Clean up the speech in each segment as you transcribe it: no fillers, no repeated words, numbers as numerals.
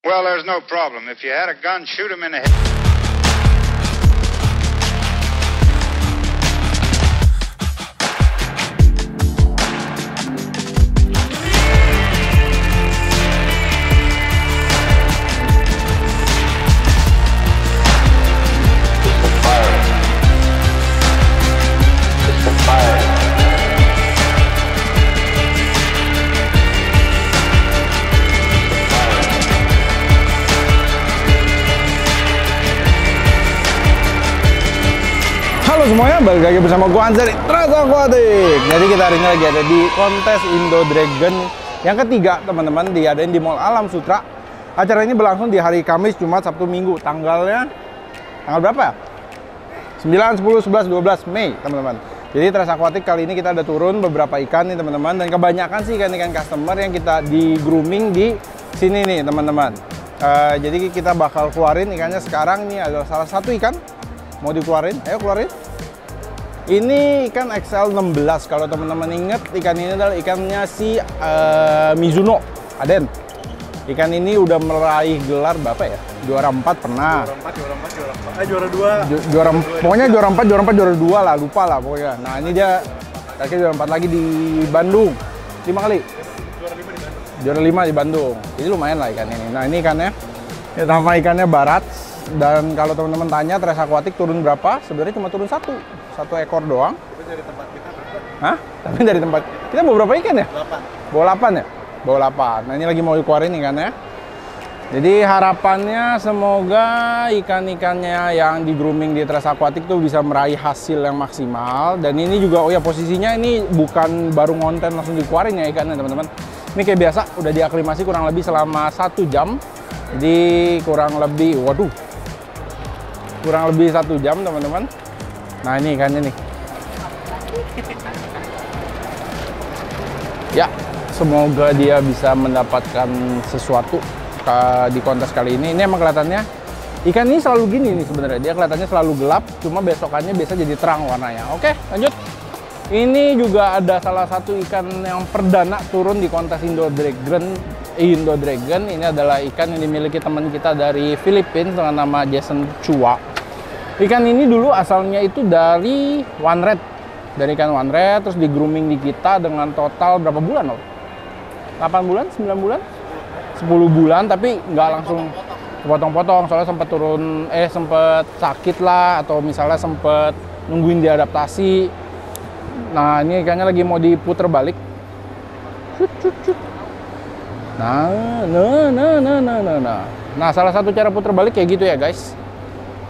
Well, there's no problem. If you had a gun, shoot him in the head. Halo semuanya, balik lagi bersama gua Ansari Trasaquatic. Jadi kita hari ini lagi ada di kontes Indo Dragon yang ketiga, teman-teman, diadain di Mall Alam Sutra. Acara ini berlangsung di hari Kamis, Jumat, Sabtu, Minggu. Tanggal berapa ya? 9, 10, 11, 12 Mei, teman-teman. Jadi Trasaquatic kali ini kita ada turun beberapa ikan nih, teman-teman. Dan kebanyakan sih ikan-ikan customer yang kita di grooming di sini nih, teman-teman. Jadi kita bakal keluarin ikannya sekarang. Nih ada salah satu ikan mau dikeluarin, ayo keluarin. Ini ikan XL16. Kalau teman-teman inget, ikan ini adalah ikannya si Mizuno Aden. Ikan ini udah meraih gelar berapa ya? Juara 4 pernah. Juara 2. Pokoknya juara 4, juara 2 lah, lupa lah pokoknya. Nah, ini dia akhirnya juara 4 lagi di Bandung. 5 kali. Juara 5 di Bandung. Jadi lumayan lah ikan ini. Nah, ini ikannya. Ya, nama ikannya Barat. Dan kalau teman-teman tanya Trasaquatic turun berapa, sebenarnya cuma turun satu ekor doang. Tapi dari tempat kita berapa? Hah? Tapi dari tempat kita bawa berapa ikan ya? 8. Bawa 8 ya? Bawa 8. Nah, ini lagi mau dikeluarin ikannya. Jadi harapannya semoga ikan-ikannya yang di grooming di Trasaquatic tuh bisa meraih hasil yang maksimal. Dan ini juga, oh ya, posisinya ini bukan baru ngonten langsung dikeluarin ya ikannya, teman-teman. Ini kayak biasa udah diaklimasi kurang lebih selama 1 jam. Jadi kurang lebih, kurang lebih 1 jam, teman-teman. Nah, ini ikannya nih. Ya, semoga dia bisa mendapatkan sesuatu di kontes kali ini. Ini emang kelihatannya ikan ini selalu gini nih sebenarnya. Dia kelihatannya selalu gelap, cuma besokannya biasa jadi terang warnanya. Oke, lanjut. Ini juga ada salah satu ikan yang perdana turun di kontes Indo Dragon. Ini adalah ikan yang dimiliki teman kita dari Filipina dengan nama Jason Chua. Ikan ini dulu asalnya itu dari One Red. Dari ikan One Red, terus di grooming di kita dengan total berapa bulan loh? 8 bulan? 9 bulan? 10 bulan, tapi nggak langsung potong-potong. Soalnya sempat turun, sempat sakit lah, atau misalnya sempat nungguin diadaptasi. Nah, ini ikannya lagi mau diputer balik. Nah, salah satu cara puter balik kayak gitu ya, guys.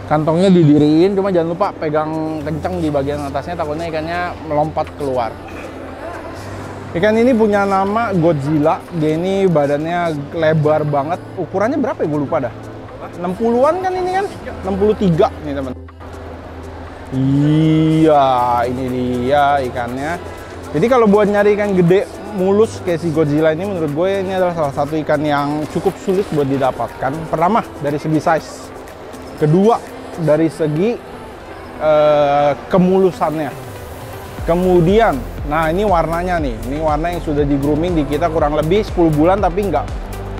Kantongnya didiriin, cuma jangan lupa pegang kenceng di bagian atasnya, takutnya ikannya melompat keluar. Ikan ini punya nama Godzilla. Dia ini badannya lebar banget. Ukurannya berapa ya? Gue lupa dah. 60-an kan ini kan? 63 nih, teman. Iya, ini dia ikannya. Jadi kalau buat nyari ikan gede mulus kayak si Godzilla ini, menurut gue ini adalah salah satu ikan yang cukup sulit buat didapatkan. Pertama, dari segi size. Kedua, dari segi kemulusannya. Kemudian, nah ini warnanya nih. Ini warna yang sudah di grooming di kita kurang lebih 10 bulan, tapi nggak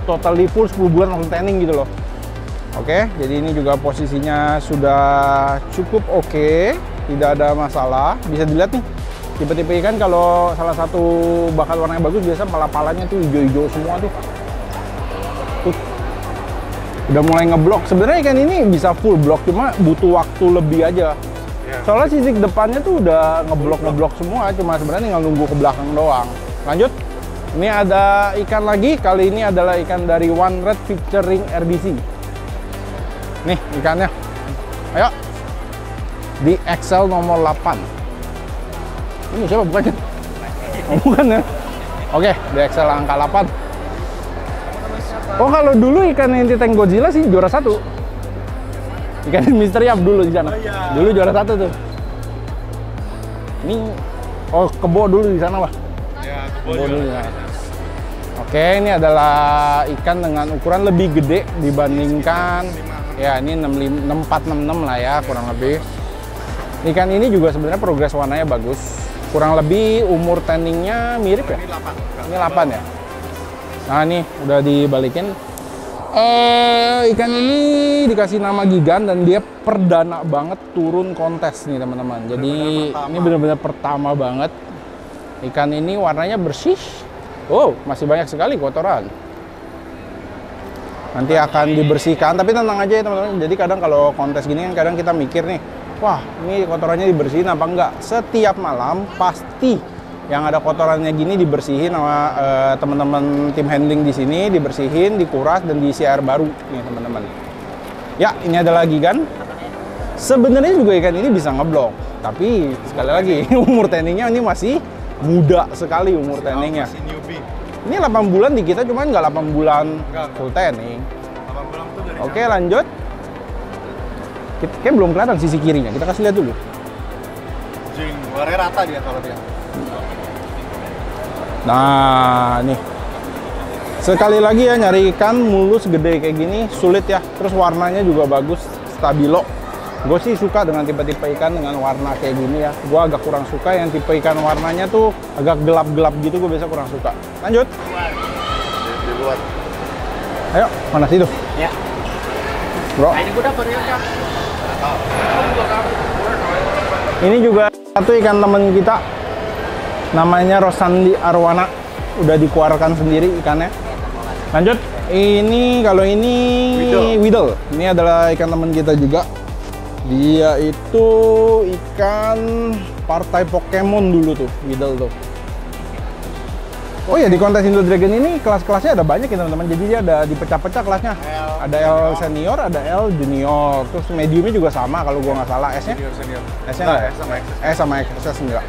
totally full 10 bulan langsung tanning gitu loh. Oke, jadi ini juga posisinya sudah cukup oke. Tidak ada masalah. Bisa dilihat nih, tipe-tipe ikan kalau salah satu bakat warnanya bagus, biasa palanya tuh hijau-hijau semua tuh. Udah mulai ngeblok. Sebenarnya ikan ini bisa full block, cuma butuh waktu lebih aja. Soalnya sisik depannya tuh udah ngeblok semua, cuma sebenarnya tinggal nunggu ke belakang doang. Lanjut. Ini ada ikan lagi. Kali ini adalah ikan dari One Red featuring RBC. Nih ikannya. Ayo. Di XL nomor 8. Ini siapa bukannya? Oh, bukan ya? Oke, di XL angka 8. Oh, kalau dulu ikan yang Tank Godzilla sih juara 1. Ikan Misteri Up dulu di sana. Oh, iya. Dulu juara 1 tuh. Ini kebo dulu di sana, Pak. Ya, kebo dulu ya. Oke, ini adalah ikan dengan ukuran lebih gede dibandingkan ya, ini 6466 lah ya, kurang lebih. Ikan ini juga sebenarnya progres warnanya bagus. Kurang lebih umur tanningnya mirip ya? Ini 8. Ini 8 ya? Nah, ini udah dibalikin. Ikan ini dikasih nama Gigan dan dia perdana banget turun kontes nih teman-teman. Jadi ini benar-benar pertama banget. Ikan ini warnanya bersih. Oh, masih banyak sekali kotoran. Nanti akan dibersihkan, tapi tenang aja ya teman-teman. Jadi kadang kalau kontes gini kan kadang kita mikir nih, wah ini kotorannya dibersihin apa enggak? Setiap malam pasti yang ada kotorannya gini dibersihin sama teman-teman tim handling di sini, dibersihin, dikuras dan diisi air baru nih teman-teman. Ya, ini adalah Gigan. Sebenarnya juga ikan ini bisa ngeblok, tapi sekali lagi umur trainingnya ini masih muda sekali umur trainingnya. Masih newbie. Ini 8 bulan di kita, cuman nggak 8 bulan full training. 8 bulan tuh dari Oke, lanjut. Kayak belum kelihatan sisi kirinya, kita kasih lihat dulu. jing, warnanya rata dia kalau dia. Nah, nih. Sekali lagi ya, nyari ikan mulus gede kayak gini sulit ya. Terus warnanya juga bagus, stabilo. Gue sih suka dengan tipe-tipe ikan dengan warna kayak gini ya. Gue agak kurang suka yang tipe ikan warnanya tuh agak gelap-gelap gitu, gue biasa kurang suka. Lanjut. Dibuat. Ayo, mana situ? Ya. Bro. Ini udah berikan. Ini juga satu ikan temen kita. Namanya Rosandi Arwana. Udah dikeluarkan sendiri ikannya. Lanjut. Ini kalau ini Widel. Ini adalah ikan temen kita juga. Dia itu ikan partai Pokemon dulu tuh, Widel tuh. Oh ya, di kontes Indo Dragon ini kelas-kelasnya ada banyak ya teman-teman. Jadi dia ada dipecah-pecah kelasnya. Ada L senior, ada L junior. Terus mediumnya juga sama kalau gua nggak salah. S-nya? Senior. S-nya nggak? S sama XS enggak.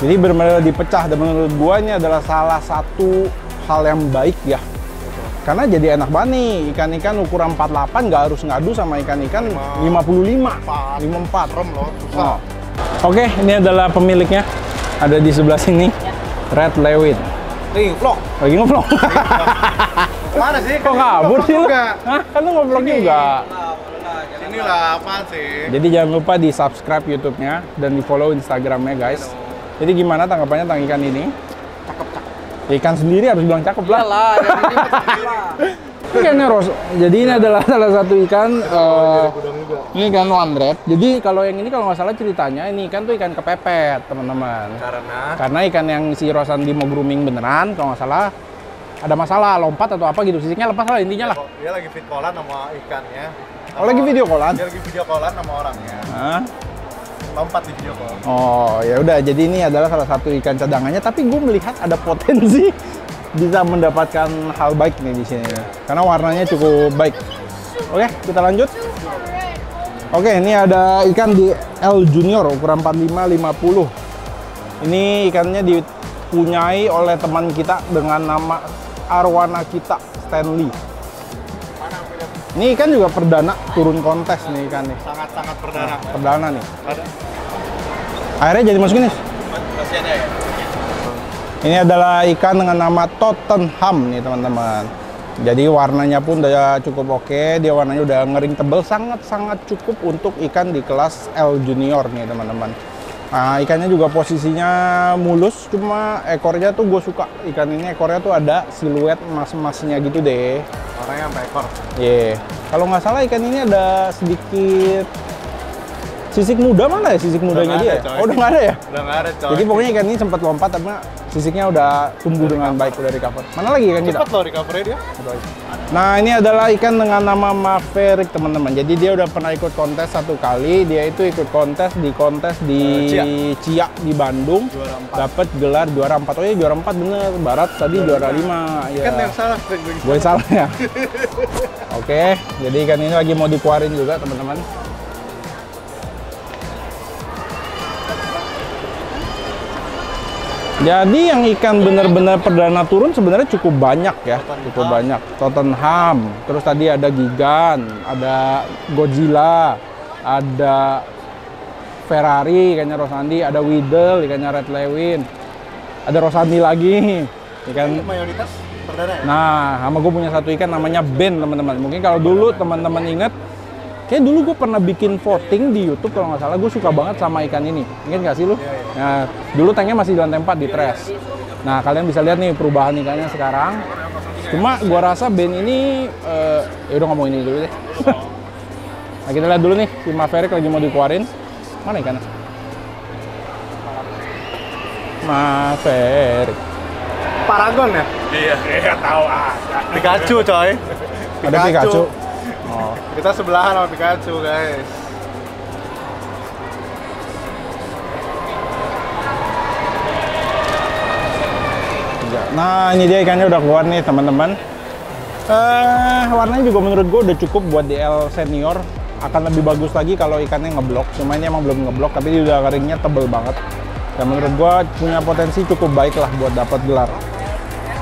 Jadi benar-benar dipecah dan menurut gua ini adalah salah satu hal yang baik ya. Karena jadi enak banget nih, ikan-ikan ukuran 48 nggak harus ngadu sama ikan-ikan 55, 54. Serem loh, susah. Oke, ini adalah pemiliknya. Ada di sebelah sini, Red Lewin. Nih, vlog. Lagi nge-vlog. Kemana sih? Kok kabur sih lu? Juga. Hah? Kan lu nge-vlog juga. Sini lah, apaan sih? Jadi jangan lupa di subscribe YouTube-nya dan di follow Instagram-nya guys. Jadi gimana tanggapannya tentang ikan ini? Cakep-cakep. Ikan sendiri harus bilang cakep lah. Iyalah, Ikannya Ros. Jadi ini adalah salah satu ikan. Ini ikan one red. Jadi kalau yang ini kalau nggak salah ceritanya ini ikan tuh ikan kepepet teman-teman. Karena ikan yang si Rosandi mau grooming beneran kalau nggak salah ada masalah lompat atau apa gitu. Sisiknya lepas lah intinya lah. Dia lagi fit callan sama ikannya. Oh lagi video callan? Dia lagi video callan sama orangnya. Hah? Lompat di video call. Oh ya udah, jadi ini adalah salah satu ikan cadangannya. Tapi gue melihat ada potensi bisa mendapatkan hal baik nih di sini, karena warnanya cukup baik. Oke, kita lanjut. Oke, ini ada ikan di L Junior ukuran 45-50. Ini ikannya dipunyai oleh teman kita dengan nama Arwana kita, Stanley. Ini ikan juga perdana turun kontes nih ikan nih. Sangat-sangat perdana. Perdana nih. Airnya jadi masukin nih. Kasihan ya. Ini adalah ikan dengan nama Tottenham nih teman-teman. Jadi warnanya pun udah cukup oke. Dia warnanya udah ngering tebel, sangat-sangat cukup untuk ikan di kelas L Junior nih teman-teman. Nah, ikannya juga posisinya mulus, cuma ekornya tuh gue suka. Ikan ini ekornya tuh ada siluet emas-emasnya gitu deh. Orangnya sampai ekor. Iya. Kalau nggak salah ikan ini ada sedikit sisik muda, mana ya sisik mudanya dia? Oh, udah nggak ada ya? Udah nggak ada, coy. Jadi pokoknya ikan ini sempat lompat, tapi sisiknya udah tumbuh dengan baik, udah recover. Mana lagi ikan kita? Cepet loh recovery dia. Nah, ini adalah ikan dengan nama Maverick teman-teman. Jadi dia udah pernah ikut kontes satu kali. Dia itu ikut kontes di Cia di Bandung. Juara 4. Dapat gelar juara 4. Oh iya, juara 4 bener. Barat tadi juara 5. Ya. Kan yang salah Gue salah ya. Oke, jadi ikan ini lagi mau dikeluarin juga teman-teman. Jadi yang ikan benar-benar perdana turun sebenarnya cukup banyak ya, cukup banyak. Tottenham, terus tadi ada Gigan, ada Godzilla, ada Ferrari ikannya Rosandi, ada Widel ikannya Red Lewin, ada Rosandi lagi ikan. Mayoritas perdana ya? Nah, sama gue punya satu ikan namanya Ben teman-teman. Mungkin kalau dulu teman-teman ingat, kayak dulu gue pernah bikin voting di YouTube kalau nggak salah. Gue suka banget sama ikan ini. Ingat nggak sih lu? Nah, dulu tanknya masih di lantai 4 di trash. Nah, kalian bisa lihat nih perubahan ikannya sekarang. Cuma gua rasa band ini ya udah ngomong ini dulu deh. Nah, kita lihat dulu nih si Maverick lagi mau dikeluarin. Mana ikannya? Maverick. Paragon ya? Iya, tahu Pikachu coy. Ada Pikachu. Oh. Kita sebelahan sama Pikachu guys. Nah, ini dia ikannya udah keluar nih teman-teman. Warnanya juga menurut gue udah cukup buat DL senior. Akan lebih bagus lagi kalau ikannya ngeblok. Cuma ini emang belum ngeblok, tapi dia udah keringnya tebel banget. Dan menurut gue punya potensi cukup baik lah buat dapat gelar.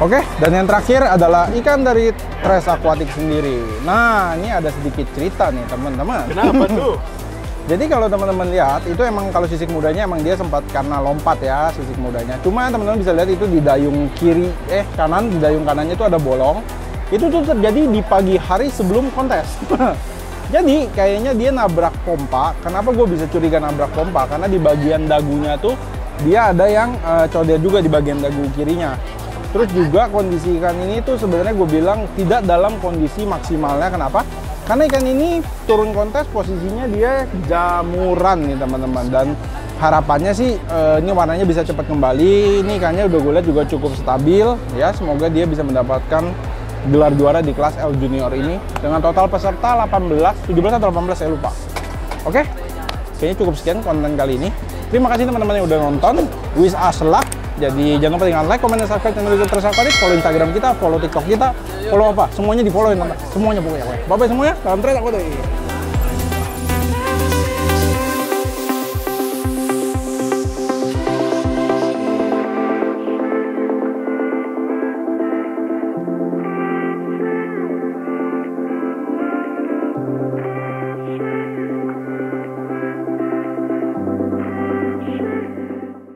Oke, dan yang terakhir adalah ikan dari Tres Aquatic sendiri. Nah, ini ada sedikit cerita nih teman-teman. Kenapa tuh? Jadi kalau teman-teman lihat, itu emang kalau sisik mudanya emang dia sempat karena lompat ya sisik mudanya. Cuma teman-teman bisa lihat itu di dayung kanan, di dayung kanannya itu ada bolong. Itu tuh terjadi di pagi hari sebelum kontes. Jadi kayaknya dia nabrak pompa. Kenapa gue bisa curiga nabrak pompa? Karena di bagian dagunya tuh dia ada yang codet juga di bagian dagu kirinya. Terus juga kondisi ikan ini tuh sebenarnya gue bilang tidak dalam kondisi maksimalnya. Kenapa? Karena ikan ini turun kontes posisinya dia jamuran nih teman-teman. Dan harapannya sih ini warnanya bisa cepat kembali. Ini ikannya udah gue lihat juga cukup stabil ya. Semoga dia bisa mendapatkan gelar juara di kelas L Junior ini dengan total peserta 17 atau 18 saya lupa. Oke, kayaknya cukup sekian konten kali ini. Terima kasih teman-teman yang udah nonton. Wish us luck. Jadi jangan lupa tinggal like, comment, dan subscribe channel YouTube Tres Aquatic. Follow Instagram kita, follow TikTok kita, follow apa? Semuanya di follow teman-teman. Semuanya pokoknya. Bye-bye semuanya. Salam Tres Aquatic.